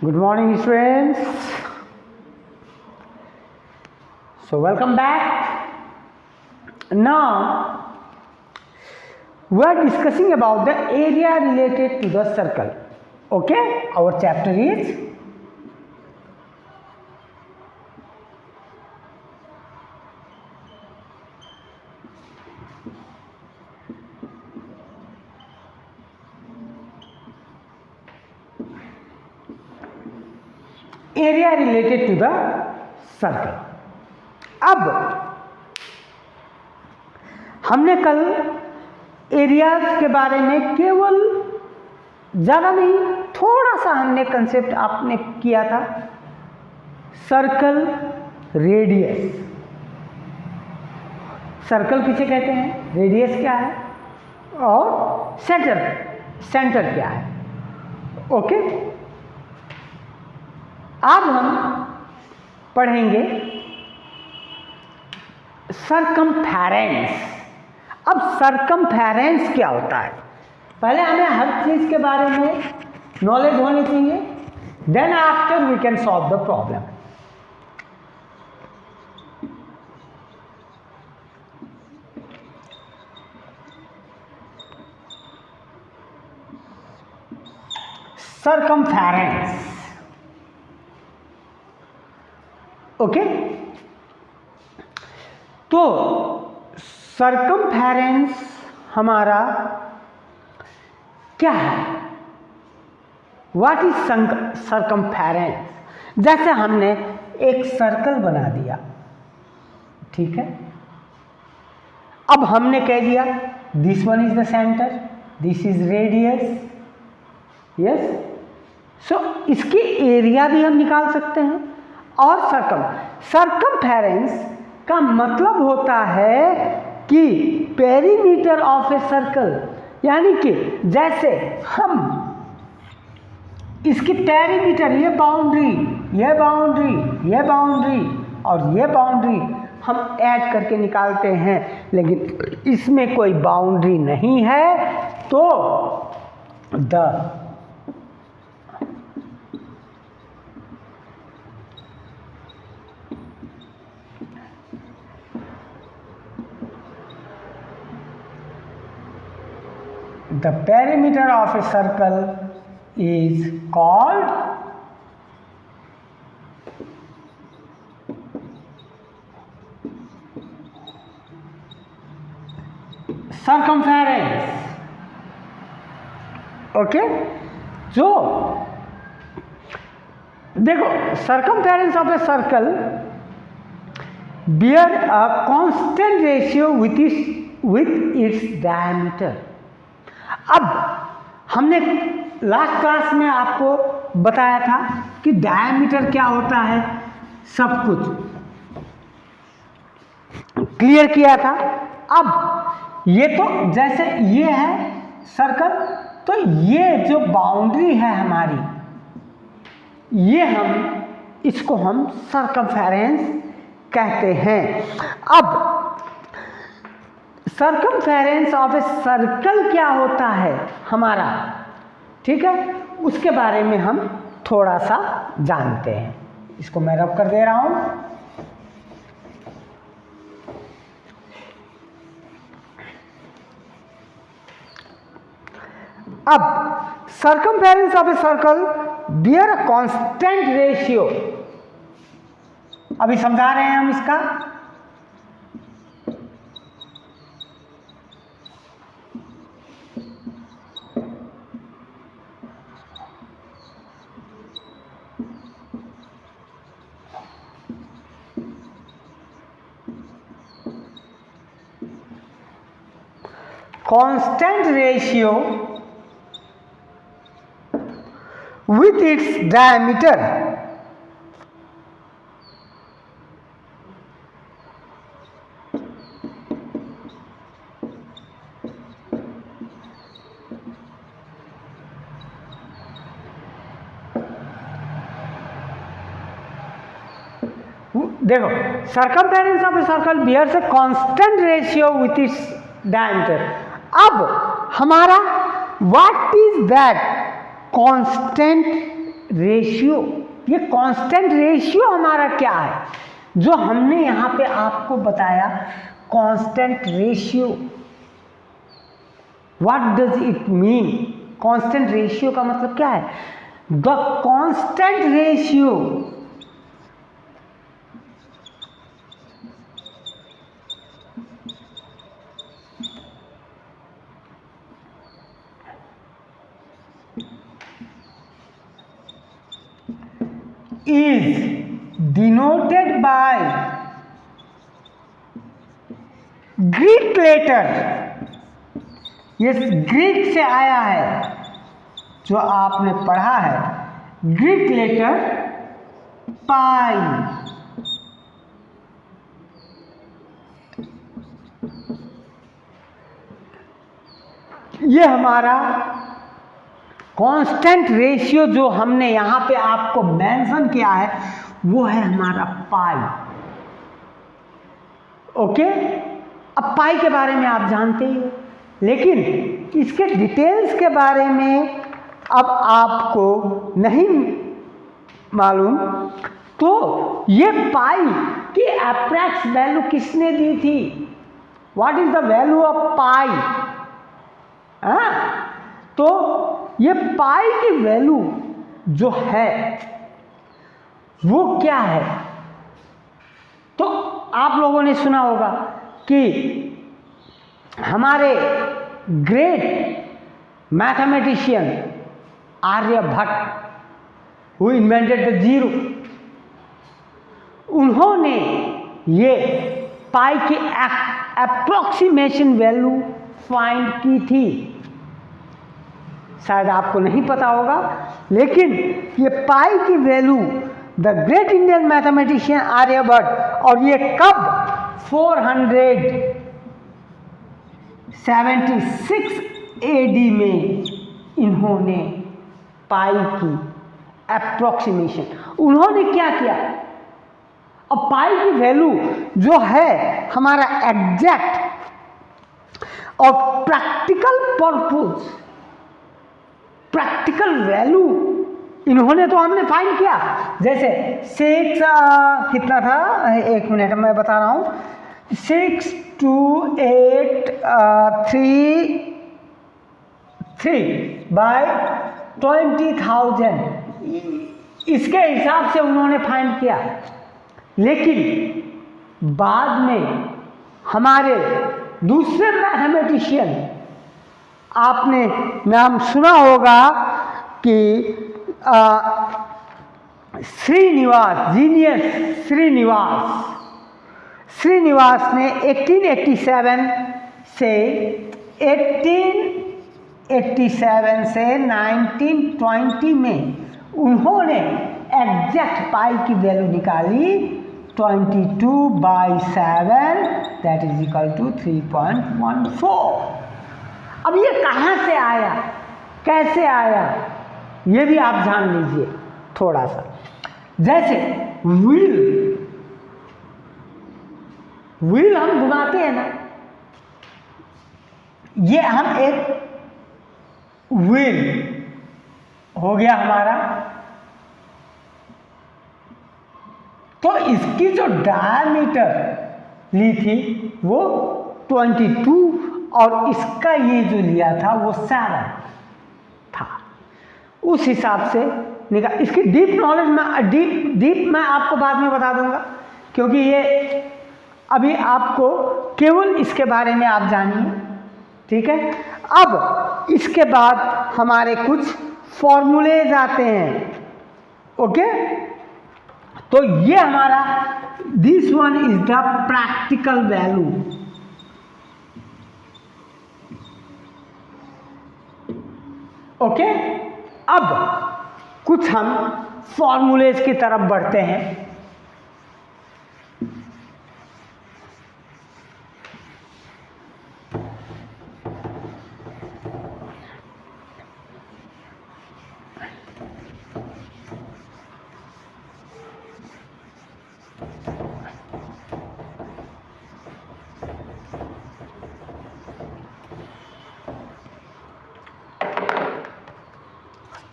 Good morning, students. So, welcome back. Now, we are discussing about the area related to the circle. Okay, our chapter is area related to the circle. अब हमने कल areas के बारे में केवल ज़्यादा नहीं थोड़ा सा हमने कंसेप्ट आपने किया था, सर्कल, रेडियस। सर्कल किसे कहते हैं, रेडियस क्या है और सेंटर क्या है। ओके, अब हम पढ़ेंगे सरकमफेरेंस। अब सरकमफेरेंस क्या होता है, पहले हमें हर चीज़ के बारे में नॉलेज होनी चाहिए, then after we can solve the problem. Circumference, okay. तो सरकमफेरेंस हमारा क्या है, व्हाट इज सरकमफेरेंस। जैसे हमने एक सर्कल बना दिया, ठीक है, अब हमने कह दिया this one is the centre, this is radius, yes. So इसकी एरिया भी हम निकाल सकते हैं। और सरकमफेरेंस का मतलब होता है कि पेरीमीटर ऑफ ए सर्कल, यानी कि जैसे हम इसकी पेरीमीटर, ये बाउंड्री, ये बाउंड्री, ये बाउंड्री और ये बाउंड्री हम ऐड करके निकालते हैं, लेकिन इसमें कोई बाउंड्री नहीं है, तो the perimeter of a circle is called circumference. Okay, जो देखो circumference of a circle bear a constant ratio with its diameter. अब हमने लास्ट क्लास में आपको बताया था कि डायमीटर क्या होता है, सब कुछ क्लियर किया था। अब ये तो जैसे ये है सर्कल, तो ये जो बाउंड्री है हमारी, ये इसको हम सरकमफेरेंस कहते हैं। अब सरकमफेरेंस ऑफ ए सर्कल क्या होता है हमारा, ठीक है, उसके बारे में हम थोड़ा सा जानते हैं। इसको मैं रब कर दे रहा हूं। अब circumference of a circle bear a constant ratio, अभी समझा रहे हैं हम इसका। Constant ratio with its diameter. देखो, circumference of a circle bears a constant ratio with its diameter. अब हमारा what is that constant ratio, ये कांस्टेंट रेशियो हमारा क्या है जो हमने यहाँ पे आपको बताया, constant ratio. What does it mean? Constant ratio का मतलब क्या है? The constant ratio is denoted by Greek letter। ये ग्रीक से आया है, जो आपने पढ़ा है, ग्रीक लेटर पाई। ये हमारा कांस्टेंट रेशियो जो हमने यहाँ पे आपको मेंशन किया है वो है हमारा पाई। ओके, अब पाई के बारे में आप जानते ही हो, लेकिन इसके डिटेल्स के बारे में अब आपको नहीं मालूम, तो ये पाई की अप्रैक्स वैल्यू किसने दी थी? What is the value of pi? तो ये पाई की वैल्यू जो है वो क्या है? तो आप लोगों ने सुना होगा कि हमारे great mathematician Aryabhata, who invented the zero, उन्होंने ये पाई की अप्रोक्सीमेशन वैल्यू फाइंड की थी। शायद आपको नहीं पता होगा, लेकिन ये पाई की value the great Indian mathematician Aryabhata, और ये कब? 476 AD में इन्होंने पाई की अप्रोक्सीमेशन, उन्होंने क्या किया? अब पाई की वैल्यू जो है हमारा एग्जैक्ट और प्रैक्टिकल पर्पस, प्रैक्टिकल वैल्यू इन्होंने तो हमने फाइंड किया। जैसे 6 कितना था, एक मिनट मैं बता रहा हूँ, 6283/20,000 इसके हिसाब से उन्होंने फाइंड किया। लेकिन बाद में हमारे दूसरे मैथमेटिशियन, आपने नाम सुना होगा कि श्रीनिवास, जीनियस श्रीनिवास ने 1887 से 1920 में उन्होंने एग्जैक्ट पाई की वैल्यू निकाली 22/7, दैट इज इक्वल टू 3.14। अब ये कहाँ से आया, कैसे आया, ये भी आप जान लीजिए थोड़ा सा। जैसे व्हील हम घुमाते हैं ना, ये हम एक व्हील हो गया हमारा, तो इसकी जो डायमीटर ली थी वो 22 और इसका ये जो लिया था वो 7 था। उस हिसाब से निकाल, इसकी डीप नॉलेज में डीप मैं आपको बाद में बता दूंगा, क्योंकि ये अभी आपको केवल इसके बारे में आप जानिए, ठीक है। अब इसके बाद हमारे कुछ फॉर्मूलेज आते हैं, ओके। तो ये हमारा this one is the practical value, okay. अब कुछ हम फॉर्मूलेज की तरफ बढ़ते हैं।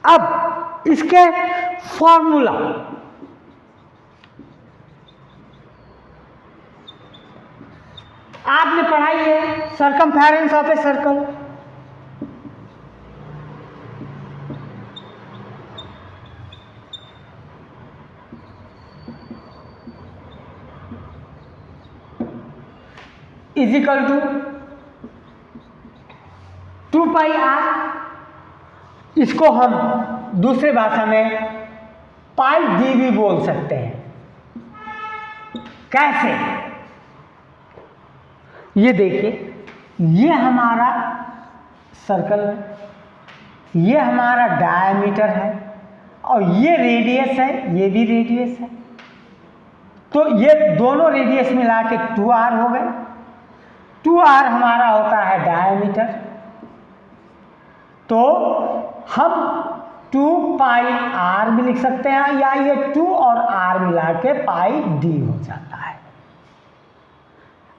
अब इसके फॉर्मूला, आपने पढ़ाई है circumference of a circle. Is equal to 2 pi r, इसको हम दूसरे भाषा में पाई डी भी बोल सकते हैं। कैसे? ये देखिए, ये हमारा सर्कल है, ये हमारा डायमीटर है और ये रेडियस है, ये भी रेडियस है। तो ये दोनों रेडियस मिला के 2r हो गए। 2r हमारा होता है डायमीटर, तो हम 2 पाई r भी लिख सकते हैं, या ये 2 और r मिला के पाई d हो जाता है।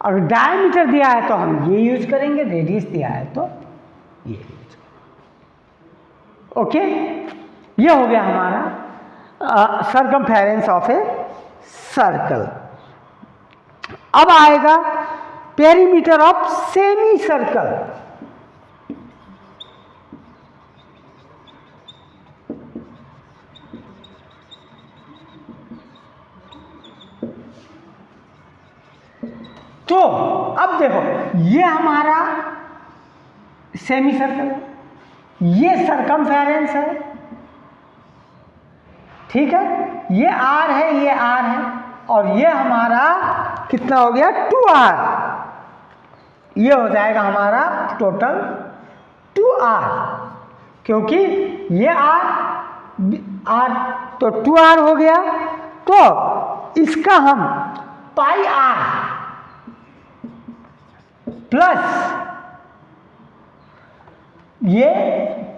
अगर डायमीटर दिया है तो हम ये यूज करेंगे, रेडियस दिया है तो ये यूज करेंगे। ओके, ये हो गया हमारा सरकमफेरेंस ऑफ ए सर्कल। अब आएगा पेरीमीटर ऑफ सेमी सर्कल। तो अब देखो, ये हमारा सेमी सर्कल है, ये सरकमफेरेंस है, ठीक है, ये r है, ये r है, और ये हमारा कितना हो गया 2r। ये हो जाएगा हमारा टोटल 2r, क्योंकि ये r तो 2r हो गया। तो इसका हम पाई r प्लस ये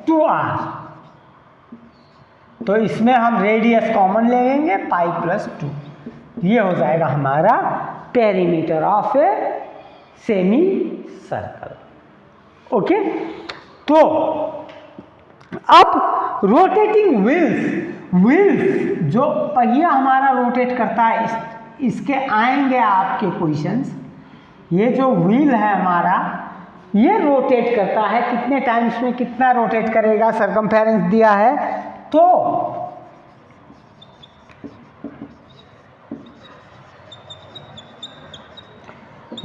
2r, तो इसमें हम रेडियस कॉमन ले लेंगे, पाई प्लस 2, ये हो जाएगा हमारा perimeter of a semi circle. Okay, तो अब रोटेटिंग व्हील्स जो पहिया हमारा रोटेट करता है, इसके आएंगे आपके क्वेश्चंस। ये जो व्हील है हमारा, ये रोटेट करता है, कितने टाइम्स में कितना रोटेट करेगा, सरकमफेरेंस दिया है। तो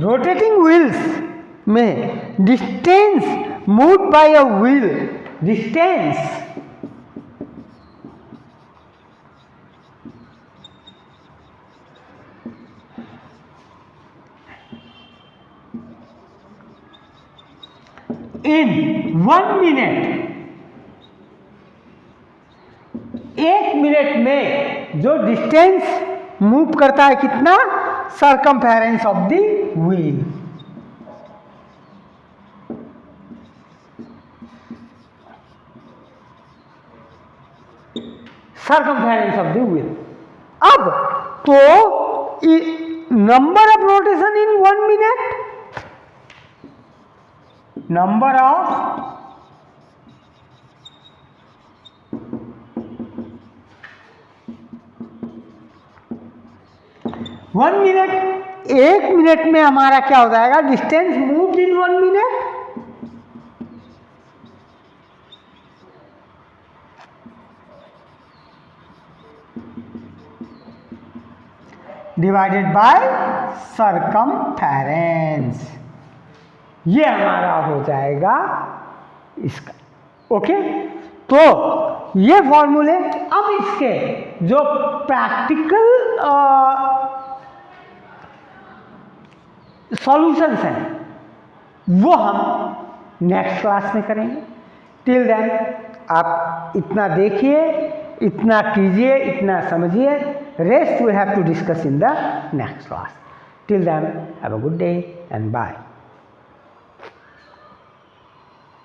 रोटेटिंग व्हील्स में distance moved by a wheel, distance in 1 minute, 1 minute में जो डिस्टेंस मूव करता है कितना, circumference of the wheel. Circumference of the wheel. अब तो number of rotation in 1 minute, number of one minute, 1 minute में हमारा क्या हो जाएगा, distance moved in 1 minute divided by circumference, ये हमारा हो जाएगा इसका। ओके, तो ये फॉर्मूले। अब इसके जो प्रैक्टिकल सॉल्यूशंस हैं वो हम नेक्स्ट क्लास में करेंगे। टिल देन आप इतना देखिए, इतना कीजिए, इतना समझिए। Rest we have to discuss in the next class. Till then have a good day and bye.